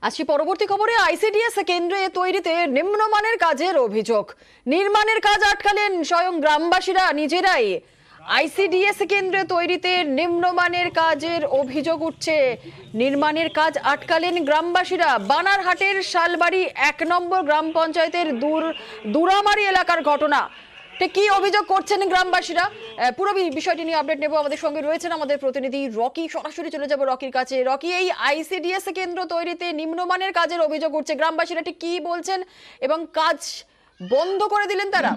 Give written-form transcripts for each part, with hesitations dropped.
আসছি পরবর্তী খবরে। আইসিডিএস কেন্দ্রে তৈরিতে নিম্নমানের কাজের অভিযোগ। নির্মাণের কাজ আটকালেন স্বয়ং গ্রামবাসীরা নিজেরাই। আইসিডিএস কেন্দ্রে তৈরিতে নিম্নমানের কাজের অভিযোগ উঠছে। নির্মাণের কাজ আটকালেন গ্রামবাসীরা। বানারহাটের শালবাড়ি ১ নম্বর গ্রাম পঞ্চায়েতের দুরামারি এলাকার ঘটনা। কি অভিযোগ করছেন গ্রামবাসীরা, পুরো বিষয়টি নিয়ে আপডেট নেব। আমাদের সঙ্গে রয়েছেন আমাদের প্রতিনিধি রকি। সরাসরি চলে যাব রকির কাছে। রকি, এই আইসিডিএস কেন্দ্র তৈরিতে নিম্নমানের কাজের অভিযোগ উঠছে, গ্রামবাসীরা ঠিক কি বলছেন এবং কাজ বন্ধ করে দিলেন তারা?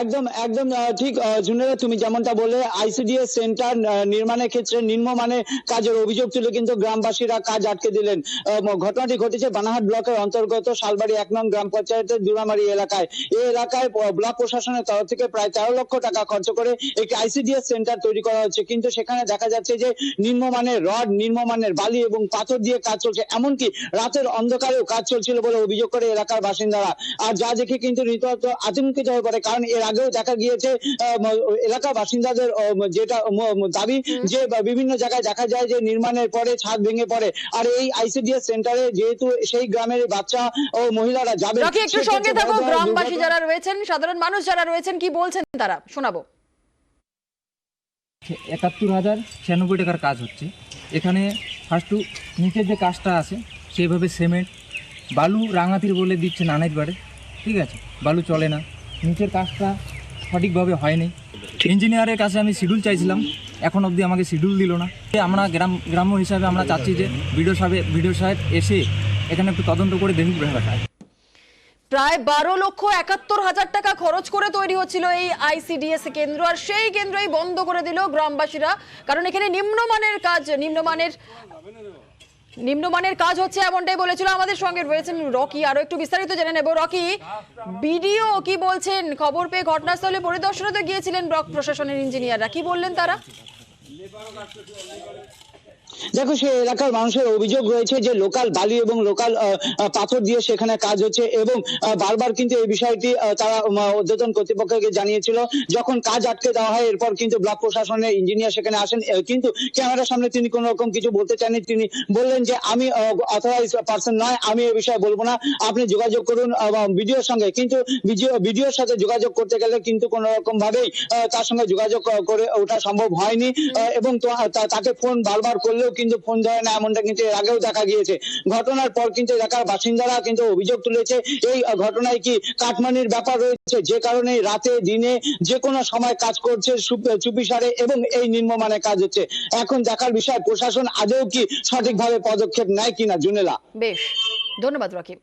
একদম একদম ঠিক জুনেরা, তুমি যেমনটা বলে আইসিডিএস সেন্টার নির্মাণের ক্ষেত্রে নিম্নমানের কাজের অভিযোগ তুলে কিন্তু গ্রামবাসীরা কাজ আটকে দিলেন। ঘটনাটি ঘটেছে বানারহাট ব্লকের অন্তর্গত শালবাড়ি ১ নং গ্রাম পঞ্চায়েতের দুরামারি এলাকায়। এই এলাকায় ব্লক প্রশাসনের তরফ থেকে প্রায় ১৩ লক্ষ টাকা খরচ করে একটি আইসিডিএস সেন্টার তৈরি করা হচ্ছে, কিন্তু সেখানে দেখা যাচ্ছে যে নিম্নমানের রড, নিম্নমানের বালি এবং পাথর দিয়ে কাজ চলছে, এমনকি রাতের অন্ধকারেও কাজ চলছিল বলে অভিযোগ করে এলাকার বাসিন্দারা। আর যা দেখে কিন্তু রীতিমত আতঙ্কিত হয়ে পড়ে, কারণ এর আগেও দেখা গিয়েছে এলাকার বাসিন্দাদের যেটা দাবি যে বিভিন্ন জায়গায় দেখা যায় যে নির্মাণের পরে ছাদ ভেঙে পড়ে। আর এই আইসিডিএস সেন্টারে যেহেতু সেই গ্রামের বাচ্চা ও মহিলারা যাবে, একটু সঙ্গে থাকো। গ্রামবাসী যারা রয়েছেন, সাধারণ মানুষ যারা রয়েছেন, কি বলছেন তারা শোনাবো। ৭১,০৯৬ টাকার কাজ হচ্ছে এখানে। ফার্স্ট টু নিচের যে কাজটা আছে সেইভাবে সিমেন্ট বালু রাঙাতির বলে দিচ্ছে নানাইট বাড়ে, ঠিক আছে, বালু চলে না। নিচের কাজটা সঠিকভাবে হয়নি। ইঞ্জিনিয়ারের কাছে আমি শিডিউল চাইছিলাম, এখন অবধি আমাকে শিডিউল দিল না। আমরা গ্রাম্য হিসাবে আমরা চাচ্ছি যে ভিডিও সাহেব এসে এখানে একটু তদন্ত করে দেখুক ব্যাপারটা। প্রায় ১২,৭১,০০০ টাকা খরচ করে তৈরি হচ্ছিল এই আইসিডিএস কেন্দ্র, আর সেই কেন্দ্রই বন্ধ করে দিল গ্রামবাসীরা, কারণ এখানে নিম্নমানের কাজ হচ্ছে, এমনটাই বলেছিল। আমাদের সঙ্গে রয়েছেন রকি, আরো একটু বিস্তারিত জেনে নেব। রকি, বিডিও কি বলছেন? খবর পেয়ে ঘটনাস্থলে পরিদর্শনে গিয়েছিলেন ব্লক প্রশাসনের ইঞ্জিনিয়াররা, কি বললেন তারা? দেখো, সেই এলাকার মানুষের অভিযোগ রয়েছে যে লোকাল বালি এবং লোকাল পাথর দিয়ে সেখানে কাজ হচ্ছে, এবং বারবার কিন্তু এই বিষয়টি তারা ঊর্ধ্বতন কর্তৃপক্ষকে জানিয়েছিল। যখন কাজ আটকে দেওয়া হয়, এরপর কিন্তু ব্লক প্রশাসনের ইঞ্জিনিয়ার সেখানে আসেন, কিন্তু ক্যামেরার সামনে তিনি কোনো রকম কিছু বলতে চাননি। তিনি বললেন যে আমি অথরাইজ পার্সন নয়, আমি এই বিষয়ে বলবো না, আপনি যোগাযোগ করুন বিডিওর সঙ্গে। কিন্তু বিডিওর সাথে যোগাযোগ করতে গেলে কিন্তু কোনো রকম ভাবেই তার সঙ্গে যোগাযোগ করে ওঠা সম্ভব হয়নি, এবং তাকে ফোন বারবার করলেও কিন্তু ফোন ধরে না, এমনটা কিন্তু এর আগেও দেখা গিয়েছে। ঘটনার পর কিন্তু এলাকার বাসিন্দারা কিন্তু অভিযোগ তুলেছে এই ঘটনায় কি কাটমানির ব্যাপার রয়েছে, যে কারণে রাতে দিনে যে কোনো সময় কাজ করছে চুপিসারে, এবং এই নিম্নমানের কাজ হচ্ছে। এখন দেখার বিষয় প্রশাসন আদৌ কি সঠিকভাবে পদক্ষেপ নেয় কিনা। জুনেলা, বেশ, ধন্যবাদ রকি।